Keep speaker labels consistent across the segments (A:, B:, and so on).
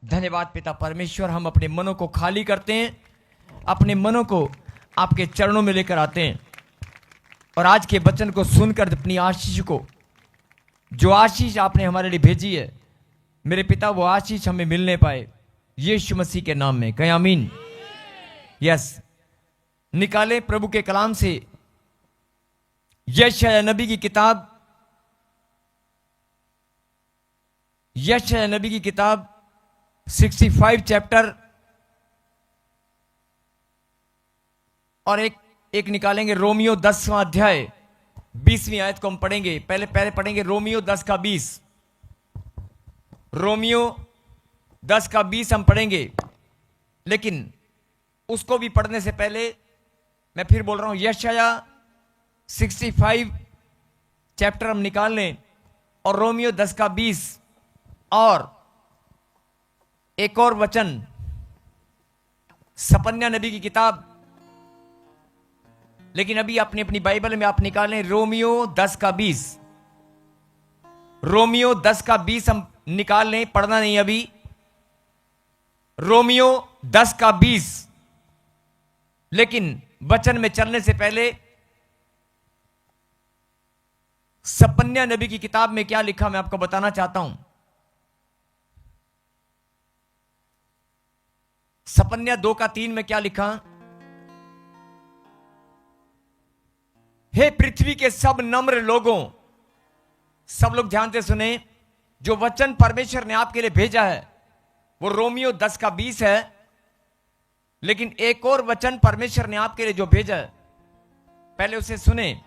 A: धन्यवाद पिता परमेश्वर, हम अपने मनों को खाली करते हैं, अपने मनों को आपके चरणों में लेकर आते हैं और आज के वचन को सुनकर अपनी आशीष को, जो आशीष आपने हमारे लिए भेजी है मेरे पिता, वो आशीष हमें मिलने पाए यीशु मसीह के नाम में, कहें आमीन। यस, निकालें प्रभु के कलाम से यशायाह नबी की किताब, यशायाह नबी की किताब 65 चैप्टर और एक निकालेंगे रोमियो 10वां अध्याय 20वीं आयत को हम पढ़ेंगे। पहले पढ़ेंगे रोमियो 10 का 20, रोमियो 10 का 20 हम पढ़ेंगे। लेकिन उसको भी पढ़ने से पहले मैं फिर बोल रहा हूं, यशायाह 65 चैप्टर हम निकाल लें और रोमियो 10 का 20 और एक और वचन सपन्या नबी की किताब, लेकिन अभी अपनी अपनी बाइबल में आप निकालें रोमियो 10 का 20, रोमियो 10 का 20 हम निकाल लें, पढ़ना नहीं अभी, रोमियो 10 का 20। लेकिन वचन में चलने से पहले सपन्या नबी की किताब में क्या लिखा मैं आपको बताना चाहता हूं। सपन्या 2 का 3 में क्या लिखा, हे पृथ्वी के सब नम्र लोगों, सब लोग ध्यान से सुने, जो वचन परमेश्वर ने आपके लिए भेजा है वो रोमियो 10 का 20 है। लेकिन एक और वचन परमेश्वर ने आपके लिए जो भेजा है, पहले उसे सुने।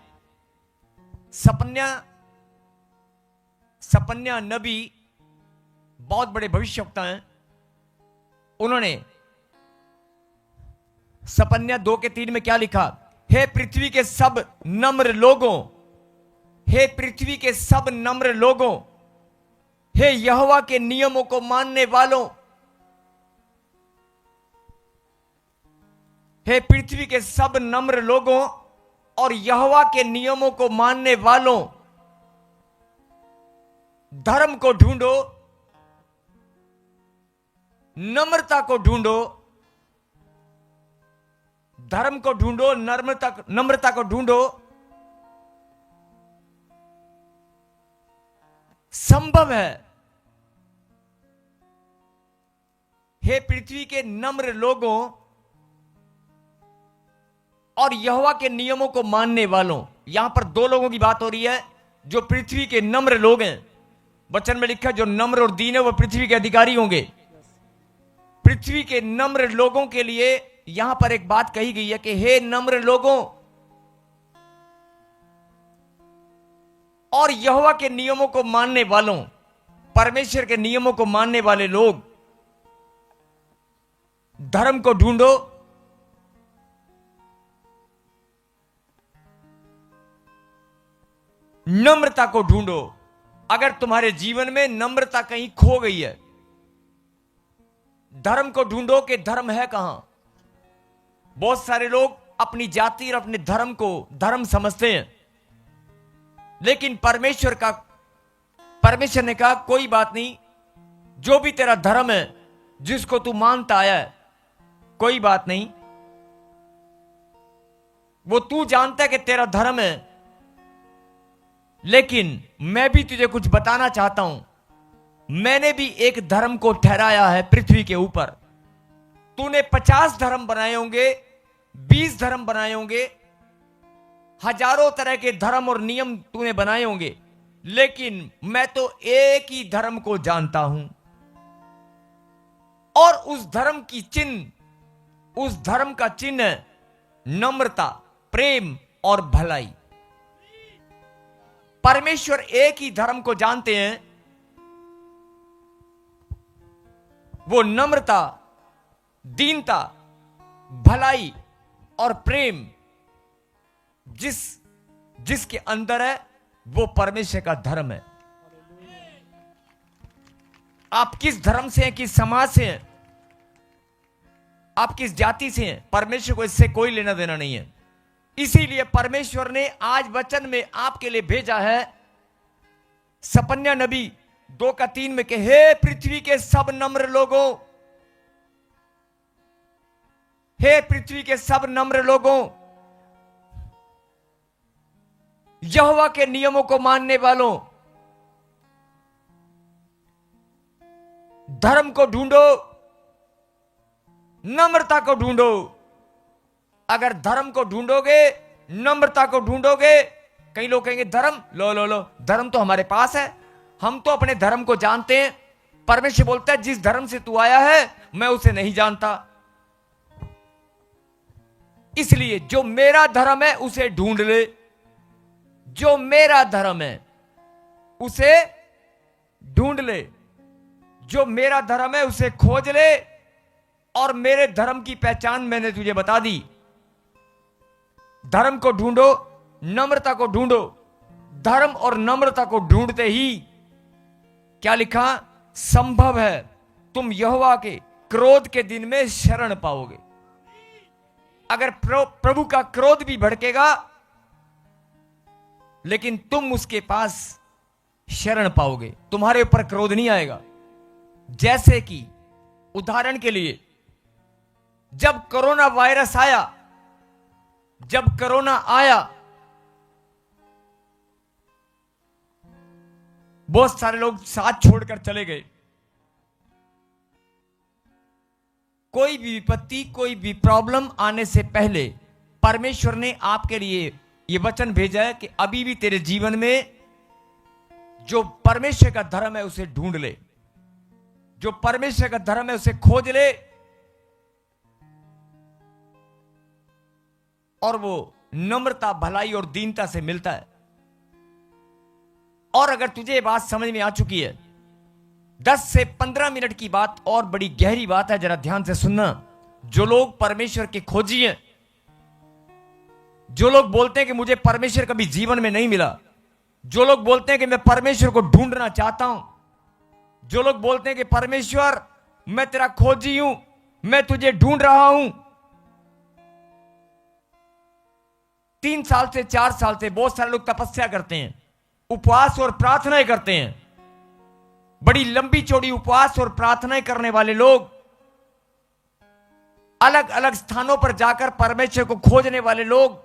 A: सपन्या नबी बहुत बड़े भविष्यवक्ता हैं। उन्होंने सपन्या 2 के 3 में क्या लिखा, हे पृथ्वी के सब नम्र लोगों, हे पृथ्वी के सब नम्र लोगों, हे यहोवा के नियमों को मानने वालों, हे पृथ्वी के सब नम्र लोगों और यहोवा के नियमों को मानने वालों, धर्म को ढूंढो, नम्रता को ढूंढो, धर्म को ढूंढो, नम्रता को ढूंढो। संभव है, हे पृथ्वी के नम्र लोगों और यहोवा के नियमों को मानने वालों। यहां पर 2 लोगों की बात हो रही है जो पृथ्वी के नम्र लोग हैं। वचन में लिखा जो नम्र और दीन है वो पृथ्वी के अधिकारी होंगे। पृथ्वी के नम्र लोगों के लिए यहां पर एक बात कही गई है कि हे नम्र लोगों और यहोवा के नियमों को मानने वालों, परमेश्वर के नियमों को मानने वाले लोग, धर्म को ढूंढो, नम्रता को ढूंढो। अगर तुम्हारे जीवन में नम्रता कहीं खो गई है, धर्म को ढूंढो कि धर्म है कहां। बहुत सारे लोग अपनी जाति और अपने धर्म को धर्म समझते हैं, लेकिन परमेश्वर ने कहा कोई बात नहीं, जो भी तेरा धर्म है जिसको तू मानता आया है, कोई बात नहीं, वो तू जानता है कि तेरा धर्म है, लेकिन मैं भी तुझे कुछ बताना चाहता हूं। मैंने भी एक धर्म को ठहराया है पृथ्वी के ऊपर। तूने 50 धर्म बनाए होंगे, 20 धर्म बनाए होंगे, हजारों तरह के धर्म और नियम तूने बनाए होंगे, लेकिन मैं तो एक ही धर्म को जानता हूं और उस धर्म का चिन्ह है नम्रता, प्रेम और भलाई। परमेश्वर एक ही धर्म को जानते हैं, वो नम्रता, दीनता, भलाई और प्रेम जिसके अंदर है वो परमेश्वर का धर्म है। आप किस धर्म से हैं, किस समाज से हैं, आप किस जाति से हैं, परमेश्वर को इससे कोई लेना देना नहीं है। इसीलिए परमेश्वर ने आज वचन में आपके लिए भेजा है सपन्या नबी 2 का 3 में के हे पृथ्वी के सब नम्र लोगों, हे पृथ्वी के सब नम्र लोगों, यहोवा के नियमों को मानने वालों, धर्म को ढूंढो, नम्रता को ढूंढो। अगर धर्म को ढूंढोगे, नम्रता को ढूंढोगे, कई लोग कहेंगे धर्म, लो लो लो, धर्म तो हमारे पास है, हम तो अपने धर्म को जानते हैं। परमेश्वर बोलता है जिस धर्म से तू आया है मैं उसे नहीं जानता, इसलिए जो मेरा धर्म है उसे ढूंढ ले, जो मेरा धर्म है उसे ढूंढ ले, जो मेरा धर्म है उसे खोज ले। और मेरे धर्म की पहचान मैंने तुझे बता दी। धर्म को ढूंढो, नम्रता को ढूंढो। धर्म और नम्रता को ढूंढते ही क्या लिखा, संभव है तुम यहोवा के क्रोध के दिन में शरण पाओगे। अगर प्रभु का क्रोध भी भड़केगा लेकिन तुम उसके पास शरण पाओगे, तुम्हारे ऊपर क्रोध नहीं आएगा। जैसे कि उदाहरण के लिए जब कोरोना वायरस आया, जब कोरोना आया, बहुत सारे लोग साथ छोड़कर चले गए। कोई भी विपत्ति, कोई भी प्रॉब्लम आने से पहले परमेश्वर ने आपके लिए यह वचन भेजा है कि अभी भी तेरे जीवन में जो परमेश्वर का धर्म है उसे ढूंढ ले, जो परमेश्वर का धर्म है उसे खोज ले, और वो नम्रता, भलाई और दीनता से मिलता है। और अगर तुझे ये बात समझ में आ चुकी है, 10 से 15 मिनट की बात और बड़ी गहरी बात है, जरा ध्यान से सुनना। जो लोग परमेश्वर के खोजी हैं, जो लोग बोलते हैं कि मुझे परमेश्वर कभी जीवन में नहीं मिला, जो लोग बोलते हैं कि मैं परमेश्वर को ढूंढना चाहता हूं, जो लोग बोलते हैं कि परमेश्वर मैं तेरा खोजी हूं, मैं तुझे ढूंढ रहा हूं, 3 साल से 4 साल से बहुत सारे लोग तपस्या करते हैं, उपवास और प्रार्थनाएं करते हैं, बड़ी लंबी चौड़ी उपवास और प्रार्थनाएं करने वाले लोग, अलग अलग स्थानों पर जाकर परमेश्वर को खोजने वाले लोग।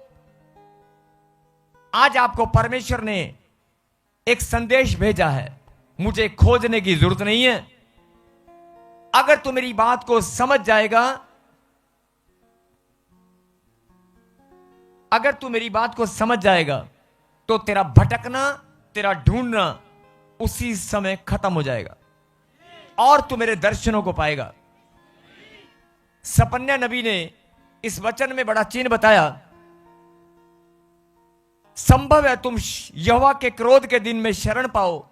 A: आज आपको परमेश्वर ने एक संदेश भेजा है, मुझे खोजने की जरूरत नहीं है। अगर तू मेरी बात को समझ जाएगा, अगर तू मेरी बात को समझ जाएगा तो तेरा भटकना, तेरा ढूंढना उसी समय खत्म हो जाएगा और तू मेरे दर्शनों को पाएगा। सपन्या नबी ने इस वचन में बड़ा चिन्ह बताया, संभव है तुम यहोवा के क्रोध के दिन में शरण पाओ।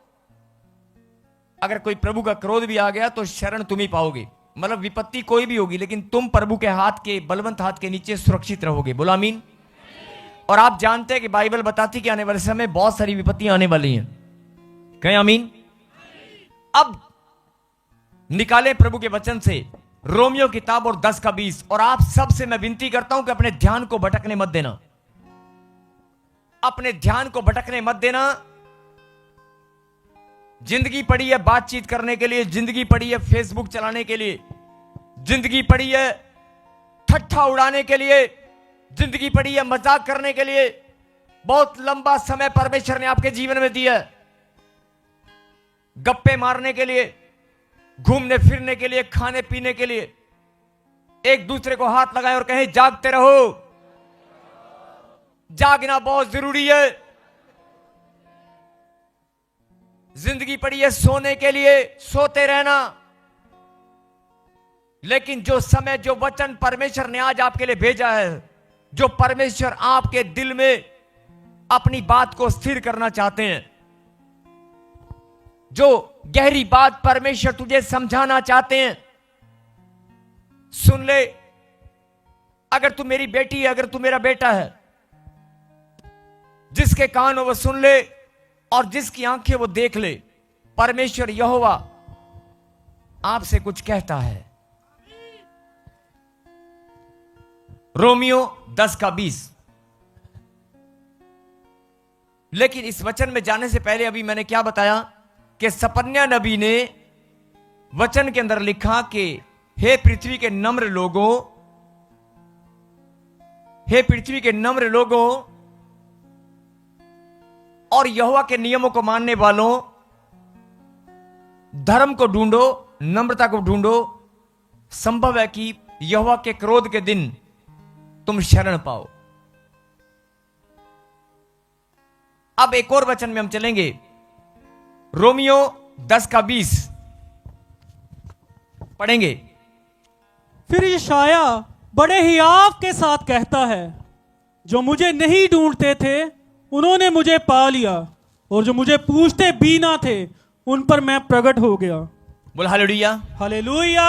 A: अगर कोई प्रभु का क्रोध भी आ गया तो शरण तुम ही पाओगे, मतलब विपत्ति कोई भी होगी लेकिन तुम प्रभु के हाथ के, बलवंत हाथ के नीचे सुरक्षित रहोगे। बोला आमीन। और आप जानते हैं कि बाइबल बताती कि आने वाले समय में बहुत सारी विपत्तियां आने वाली हैं, कहें आमीन। अब निकाले प्रभु के वचन से रोमियो किताब और 10 का 20। और आप सबसे मैं विनती करता हूं कि अपने ध्यान को भटकने मत देना, अपने ध्यान को भटकने मत देना। जिंदगी पड़ी है बातचीत करने के लिए, जिंदगी पड़ी है फेसबुक चलाने के लिए, जिंदगी पड़ी है ठट्ठा उड़ाने के लिए, जिंदगी पड़ी है मजाक करने के लिए। बहुत लंबा समय परमेश्वर ने आपके जीवन में दिया है, गप्पे मारने के लिए, घूमने फिरने के लिए, खाने पीने के लिए। एक दूसरे को हाथ लगाएं और कहें जागते रहो। जागना बहुत जरूरी है। जिंदगी पड़ी है सोने के लिए, सोते रहना। लेकिन जो समय, जो वचन परमेश्वर ने आज आपके लिए भेजा है, जो परमेश्वर आपके दिल में अपनी बात को स्थिर करना चाहते हैं, जो गहरी बात परमेश्वर तुझे समझाना चाहते हैं, सुन ले। अगर तू मेरी बेटी है, अगर तू मेरा बेटा है, जिसके कान हो वो सुन ले और जिसकी आंखें वो देख ले। परमेश्वर यहोवा आपसे कुछ कहता है। रोमियो 10 का 20। लेकिन इस वचन में जाने से पहले अभी मैंने क्या बताया कि सपन्या नबी ने वचन के अंदर लिखा कि हे पृथ्वी के नम्र लोगों, हे पृथ्वी के नम्र लोगों और यहोवा के नियमों को मानने वालों, धर्म को ढूंढो, नम्रता को ढूंढो, संभव है कि यहोवा के क्रोध के दिन तुम शरण पाओ। अब एक और वचन में हम चलेंगे, रोमियो 10:20 पढ़ेंगे।
B: फिर यशाया बड़े हियाव के साथ कहता है, जो मुझे नहीं ढूंढते थे उन्होंने मुझे पा लिया, और जो मुझे पूछते भी ना थे उन पर मैं प्रकट हो गया।
A: बोल हालेलुया।
B: हालेलुया।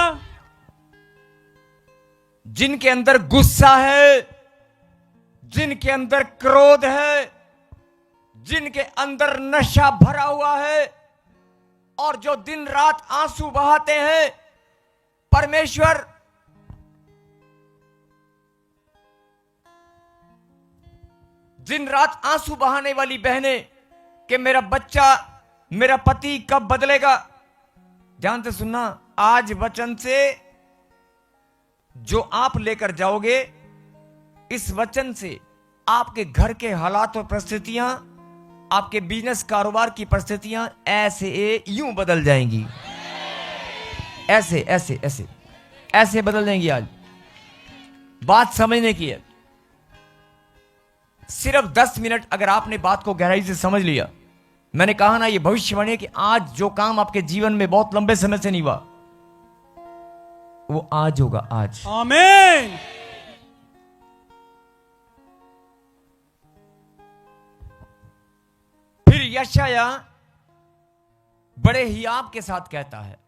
A: जिनके अंदर गुस्सा है, जिनके अंदर क्रोध है, जिनके अंदर नशा भरा हुआ है और जो दिन रात आंसू बहाते हैं, परमेश्वर दिन रात आंसू बहाने वाली बहनें कि मेरा बच्चा, मेरा पति कब बदलेगा। ध्यान से सुनना, आज वचन से जो आप लेकर जाओगे, इस वचन से आपके घर के हालात और परिस्थितियां, आपके बिजनेस कारोबार की परिस्थितियां ऐसे यूं बदल जाएंगी, ऐसे ऐसे ऐसे ऐसे बदल जाएंगी। आज बात समझने की है। सिर्फ 10 मिनट अगर आपने बात को गहराई से समझ लिया, मैंने कहा ना, ये भविष्यवाणी है कि आज जो काम आपके जीवन में बहुत लंबे समय से नहीं हुआ, वो आज होगा, आज।
B: आमीन।
A: फिर यशाया बड़े हियाव के साथ कहता है।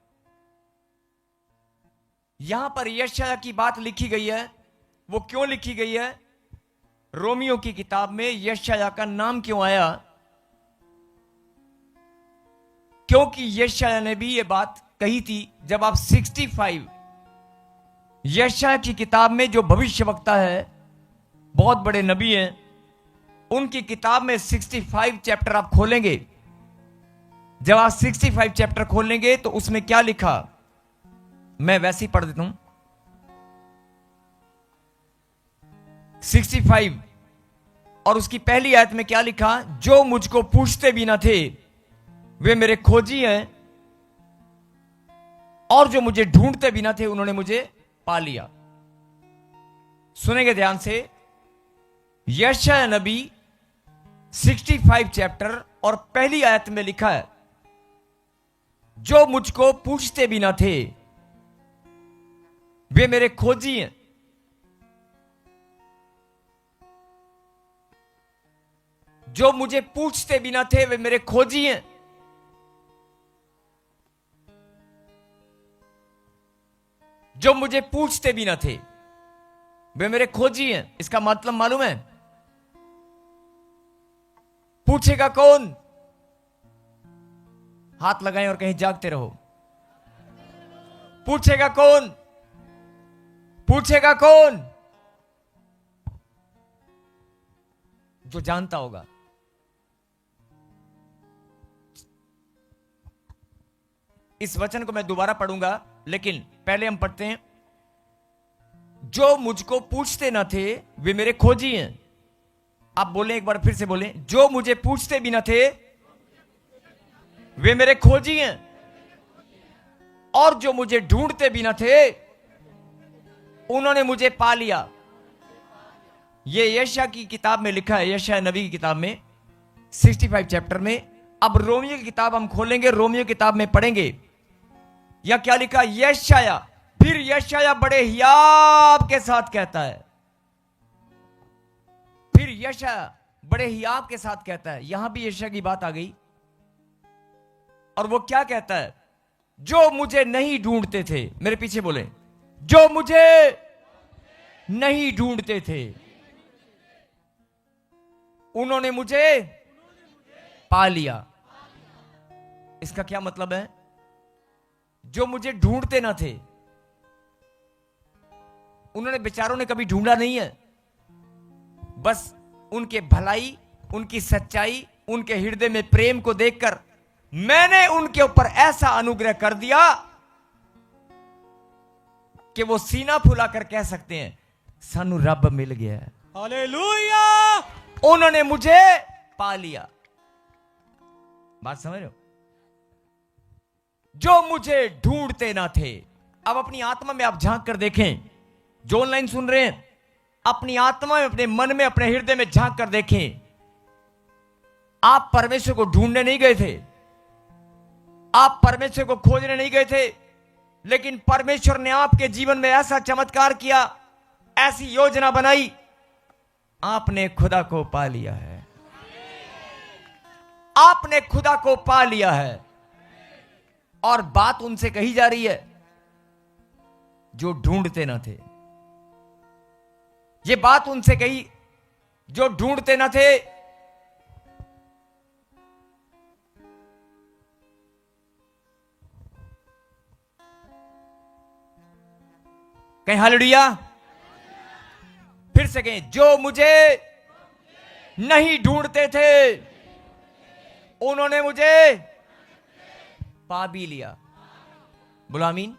A: यहां पर यशाया की बात लिखी गई है, वो क्यों लिखी गई है? रोमियो की किताब में यशाया का नाम क्यों आया? क्योंकि यशाया ने भी ये बात कही थी। जब आप 65 यशाया की किताब में, जो भविष्यवक्ता है, बहुत बड़े नबी हैं, उनकी किताब में 65 चैप्टर आप खोलेंगे। जब आप 65 चैप्टर खोलेंगे तो उसमें क्या लिखा, मैं वैसे ही पढ़ देता हूं। 65 और उसकी पहली आयत में क्या लिखा, जो मुझको पूछते भी ना थे वे मेरे खोजी हैं, और जो मुझे ढूंढते भी ना थे उन्होंने मुझे पा लिया। सुनेंगे ध्यान से, यशाया नबी 65 चैप्टर और पहली आयत में लिखा है, जो मुझको पूछते भी ना थे वे मेरे खोजी हैं। जो मुझे पूछते भी ना थे वे मेरे खोजी हैं। जो मुझे पूछते भी ना थे वे मेरे खोजी हैं। इसका मतलब मालूम है? पूछेगा कौन? हाथ लगाएं और कहीं जागते रहो। पूछेगा कौन? पूछेगा कौन? जो जानता होगा। इस वचन को मैं दोबारा पढ़ूंगा, लेकिन पहले हम पढ़ते हैं, जो मुझको पूछते ना थे वे मेरे खोजी हैं। आप बोले, एक बार फिर से बोलें, जो मुझे पूछते भी ना थे वे मेरे खोजी हैं, और जो मुझे ढूंढते भी ना थे उन्होंने मुझे पा लिया। ये यशाया की किताब में लिखा है, यशाया नबी की किताब में 65 चैप्टर में। अब रोमियो की किताब हम खोलेंगे, रोमियो की किताब में पढ़ेंगे, या क्या लिखा, यशाया। फिर यशाया बड़े हियाव के साथ कहता है, फिर यशाया बड़े हियाव के साथ कहता है। यहां भी यशाया की बात आ गई, और वो क्या कहता है, जो मुझे नहीं ढूंढते थे, मेरे पीछे बोले, जो मुझे नहीं ढूंढते थे उन्होंने मुझे पा लिया। इसका क्या मतलब है? जो मुझे ढूंढते ना थे, उन्होंने बेचारों ने कभी ढूंढा नहीं है। बस उनके भलाई, उनकी सच्चाई, उनके हृदय में प्रेम को देखकर मैंने उनके ऊपर ऐसा अनुग्रह कर दिया कि वो सीना फुलाकर कह सकते हैं सानू रब मिल गया।
B: हालेलुया।
A: उन्होंने मुझे पा लिया। बात समझ रहे हो? जो मुझे ढूंढते ना थे। अब अपनी आत्मा में आप झांक कर देखें, जो ऑनलाइन सुन रहे हैं, अपनी आत्मा में, अपने मन में, अपने हृदय में झांक कर देखें। आप परमेश्वर को ढूंढने नहीं गए थे, आप परमेश्वर को खोजने नहीं गए थे, लेकिन परमेश्वर ने आपके जीवन में ऐसा चमत्कार किया, ऐसी योजना बनाई, आपने खुदा को पा लिया है। आपने खुदा को पा लिया है। और बात उनसे कही जा रही है जो ढूंढते ना थे। ये बात उनसे कही जो ढूंढते ना थे। कहीं हालेलुया। फिर से कहें, जो मुझे नहीं ढूंढते थे उन्होंने मुझे पा भी लिया। बोलो आमीन।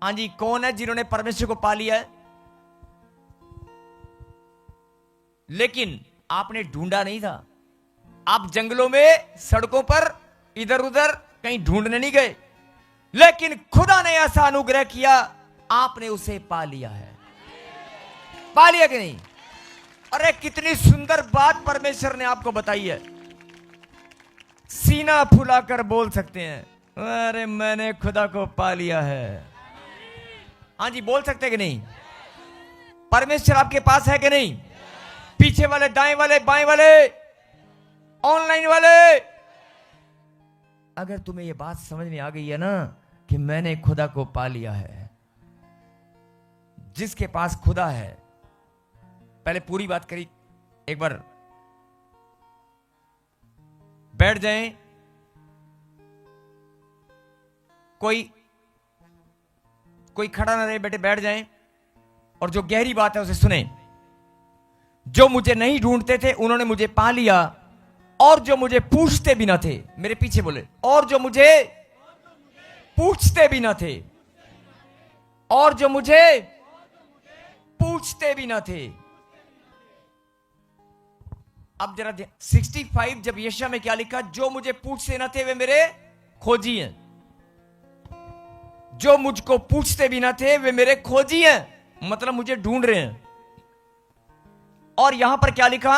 A: हाँ जी, कौन है जिन्होंने परमेश्वर को पा लिया है? लेकिन आपने ढूंढा नहीं था। आप जंगलों में, सड़कों पर, इधर उधर कहीं ढूंढने नहीं गए, लेकिन खुदा ने ऐसा अनुग्रह किया, आपने उसे पा लिया है। पा लिया कि नहीं? अरे कितनी सुंदर बात परमेश्वर ने आपको बताई है। सीना फुलाकर बोल सकते हैं, अरे मैंने खुदा को पा लिया है। हाँ जी, बोल सकते कि नहीं? परमेश्वर आपके पास है कि नहीं? पीछे वाले, दाएं वाले, बाएं वाले, ऑनलाइन वाले, अगर तुम्हें यह बात समझ में आ गई है ना कि मैंने खुदा को पा लिया है। जिसके पास खुदा है, पहले पूरी बात करी, एक बार बैठ जाएं, कोई खड़ा ना रहे, बेटे बैठ जाएं, और जो गहरी बात है उसे सुने। जो मुझे नहीं ढूंढते थे उन्होंने मुझे पा लिया, और जो मुझे पूछते भी ना थे, मेरे पीछे बोले, और जो मुझे पूछते भी ना थे, और जो मुझे पूछते भी ना थे। अब जरा 65 जब यशायाह में क्या लिखा, जो मुझे पूछते ना थे वे मेरे खोजी हैं। जो मुझको पूछते भी ना थे वे मेरे खोजी हैं, मतलब मुझे ढूंढ रहे हैं। और यहां पर क्या लिखा,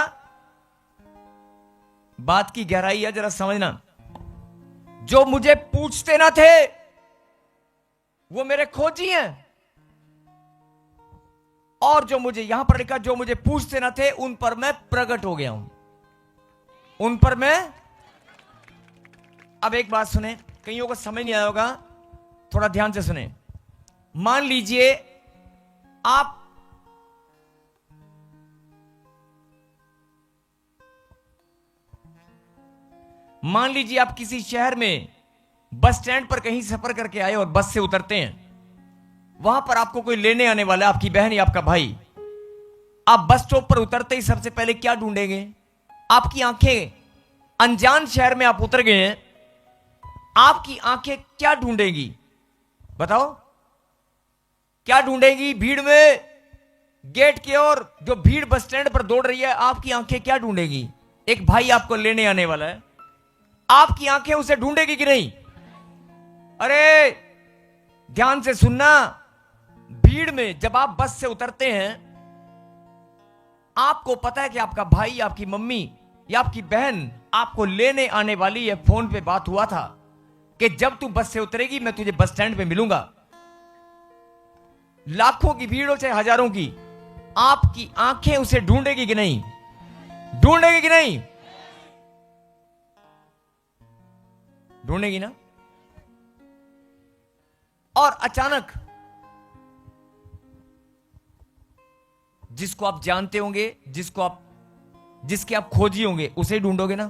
A: बात की गहराई है, जरा समझना। जो मुझे पूछते ना थे वो मेरे खोजी हैं, और जो मुझे, यहां पर लिखा, जो मुझे पूछते ना थे उन पर मैं प्रकट हो गया हूं। उन पर मैं। अब एक बात सुने, कईयों को समझ नहीं आया होगा, थोड़ा ध्यान से सुने। मान लीजिए आप किसी शहर में बस स्टैंड पर कहीं सफर करके आए और बस से उतरते हैं। वहां पर आपको कोई लेने आने वाला, आपकी बहन या आपका भाई। आप बस स्टॉप पर उतरते ही सबसे पहले क्या ढूंढेंगे? आपकी आंखें, अनजान शहर में आप उतर गए हैं, आपकी आंखें क्या ढूंढेंगी? बताओ, क्या ढूंढेंगी? भीड़ में, गेट की ओर, जो भीड़ बस स्टैंड पर दौड़ रही है, आपकी आंखें क्या ढूंढेगी? एक भाई आपको लेने आने वाला है, आपकी आंखें उसे ढूंढेगी कि नहीं? अरे ध्यान से सुनना, भीड़ में जब आप बस से उतरते हैं, आपको पता है कि आपका भाई, आपकी मम्मी या आपकी बहन आपको लेने आने वाली है। फोन पे बात हुआ था कि जब तू बस से उतरेगी मैं तुझे बस स्टैंड पे मिलूंगा। लाखों की भीड़ हो चाहे हजारों की, आपकी आंखें उसे ढूंढेगी कि नहीं? ढूंढेगी कि नहीं? ढूंढेगी ना। और अचानक जिसको आप जानते होंगे, जिसके आप खोजी होंगे, उसे ढूंढोगे ना।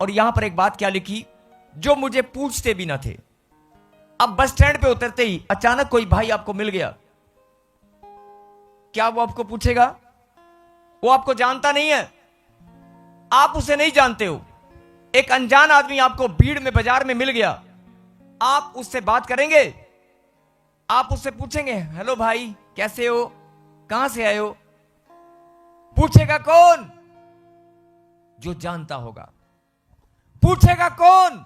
A: और यहां पर एक बात क्या लिखी, जो मुझे पूछते भी ना थे। अब बस स्टैंड पे उतरते ही अचानक कोई भाई आपको मिल गया, क्या वो आपको पूछेगा? वो आपको जानता नहीं है, आप उसे नहीं जानते हो। एक अनजान आदमी आपको भीड़ में, बाजार में मिल गया, आप उससे बात करेंगे? आप उससे पूछेंगे हेलो भाई कैसे हो, कहां से आए हो? पूछेगा कौन? जो जानता होगा। पूछेगा कौन?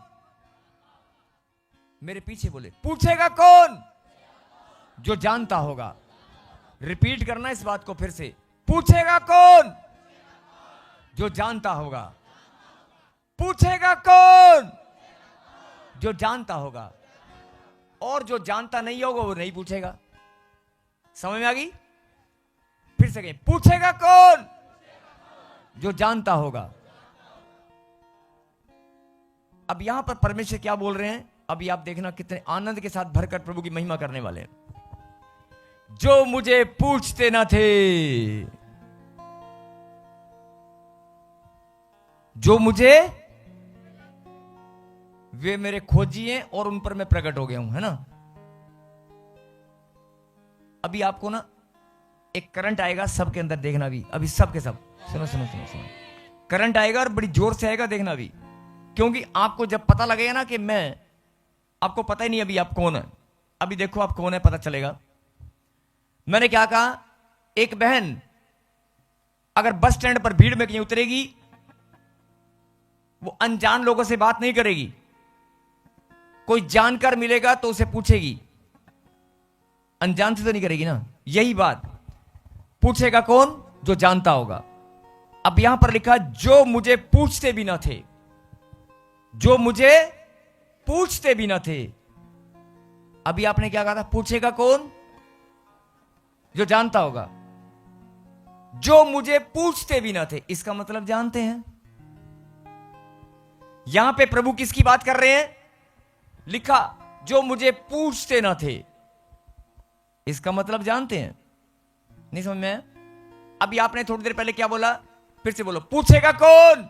A: मेरे पीछे बोले, पूछेगा कौन? जो जानता होगा। रिपीट करना इस बात को फिर से, पूछेगा कौन? जो जानता होगा। पूछेगा कौन? जो जानता होगा। और जो जानता नहीं होगा वो नहीं पूछेगा। समझ में आ गई? फिर से कहें, पूछेगा कौन? जो जानता होगा। अब यहां पर परमेश्वर क्या बोल रहे हैं, अभी आप देखना कितने आनंद के साथ भरकर प्रभु की महिमा करने वाले हैं। जो मुझे पूछते न थे, जो मुझे, वे मेरे खोजी हैं और उन पर मैं प्रकट हो गया हूं, है ना। अभी आपको ना एक करंट आएगा सबके अंदर, देखना भी अभी सबके सब। सुनो सुनो सुनो सुनो, करंट आएगा और बड़ी जोर से आएगा, देखना भी। क्योंकि आपको जब पता लगेगा ना कि मैं, आपको पता ही नहीं अभी आप कौन है, अभी देखो आप कौन है पता चलेगा। मैंने क्या कहा, एक बहन अगर बस स्टैंड पर भीड़ में कहीं उतरेगी, वो अनजान लोगों से बात नहीं करेगी, कोई जानकर मिलेगा तो उसे पूछेगी, अनजान से तो नहीं करेगी ना। यही बात, पूछेगा कौन? जो जानता होगा। अब यहां पर लिखा जो मुझे पूछते भी ना थे, जो मुझे पूछते भी ना थे। अभी आपने क्या कहा था, पूछेगा कौन? जो जानता होगा। जो मुझे पूछते भी ना थे, इसका मतलब जानते हैं। यहां पे प्रभु किसकी बात कर रहे हैं? लिखा जो मुझे पूछते ना थे, इसका मतलब जानते हैं। नहीं समझ में? अभी आपने थोड़ी देर पहले क्या बोला, फिर से बोलो, पूछेगा कौन?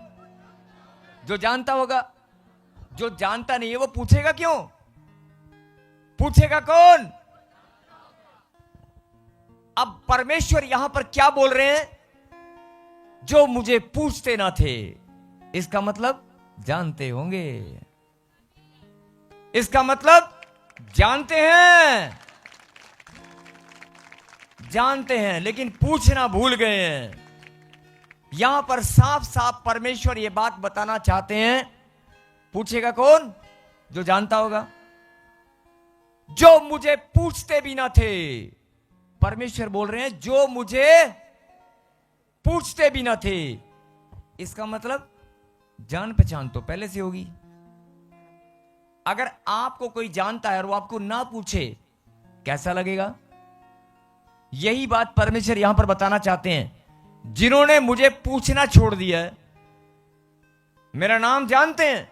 A: जो जानता होगा। जो जानता नहीं है वो पूछेगा क्यों? पूछेगा कौन? अब परमेश्वर यहां पर क्या बोल रहे हैं? जो मुझे पूछते ना थे, इसका मतलब जानते होंगे। इसका मतलब जानते हैं, जानते हैं, लेकिन पूछना भूल गए हैं। यहां पर साफ साफ परमेश्वर यह बात बताना चाहते हैं, पूछेगा कौन? जो जानता होगा। जो मुझे पूछते भी ना थे, परमेश्वर बोल रहे हैं जो मुझे पूछते भी ना थे, इसका मतलब जान पहचान तो पहले से होगी। अगर आपको कोई जानता है और वो आपको ना पूछे, कैसा लगेगा? यही बात परमेश्वर यहां पर बताना चाहते हैं। जिन्होंने मुझे पूछना छोड़ दिया है, मेरा नाम जानते हैं,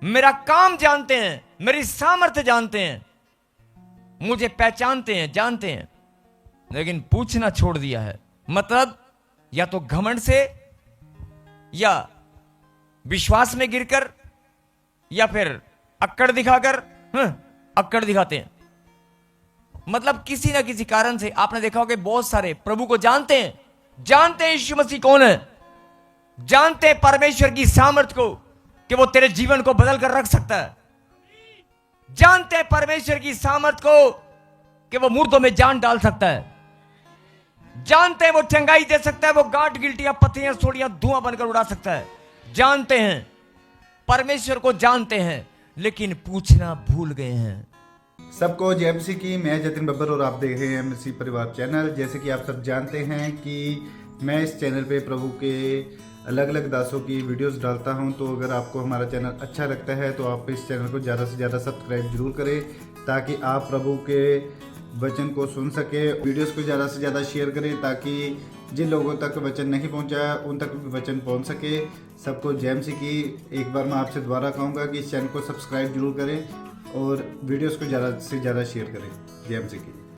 A: मेरा काम जानते हैं, मेरी सामर्थ्य जानते हैं, मुझे पहचानते हैं, जानते हैं, लेकिन पूछना छोड़ दिया है। मतलब या तो घमंड से, या विश्वास में गिरकर, या फिर अक्कड़ दिखाकर। अक्कड़ दिखाते हैं, मतलब किसी ना किसी कारण से। आपने देखा होगा बहुत सारे प्रभु को जानते हैं, जानते हैं यीशु मसीह कौन है, जानते हैं परमेश्वर की सामर्थ को कि वो तेरे जीवन को बदल कर रख सकता है, जानते हैं परमेश्वर की सामर्थ को कि वो मुर्दों में जान डाल सकता है, जानते हैं वो चंगाई दे सकता है, वो गांठ गिल्टियां पत्तियां सोड़ियां धुआं बनकर उड़ा सकता है। जानते हैं, परमेश्वर को जानते हैं, लेकिन पूछना भूल गए हैं।
C: सबको जय मसीह की। मैं जतिन बब्बर और आप देख रहे हैं मसीह परिवार चैनल। जैसे कि आप सब जानते हैं कि मैं इस चैनल पे प्रभु के अलग अलग दासों की वीडियोस डालता हूं, तो अगर आपको हमारा चैनल अच्छा लगता है तो आप इस चैनल को ज़्यादा से ज़्यादा सब्सक्राइब जरूर करें, ताकि आप प्रभु के वचन को सुन सके। वीडियोस को ज़्यादा से ज़्यादा शेयर करें, ताकि जिन लोगों तक वचन नहीं पहुंचा उन तक भी वचन पहुंच सके। सबको जय मसीह की। एक बार मैं आपसे दोबारा कहूँगा कि इस चैनल को सब्सक्राइब जरूर करें और वीडियोस को ज़्यादा से ज़्यादा शेयर करें। जय मसीह की।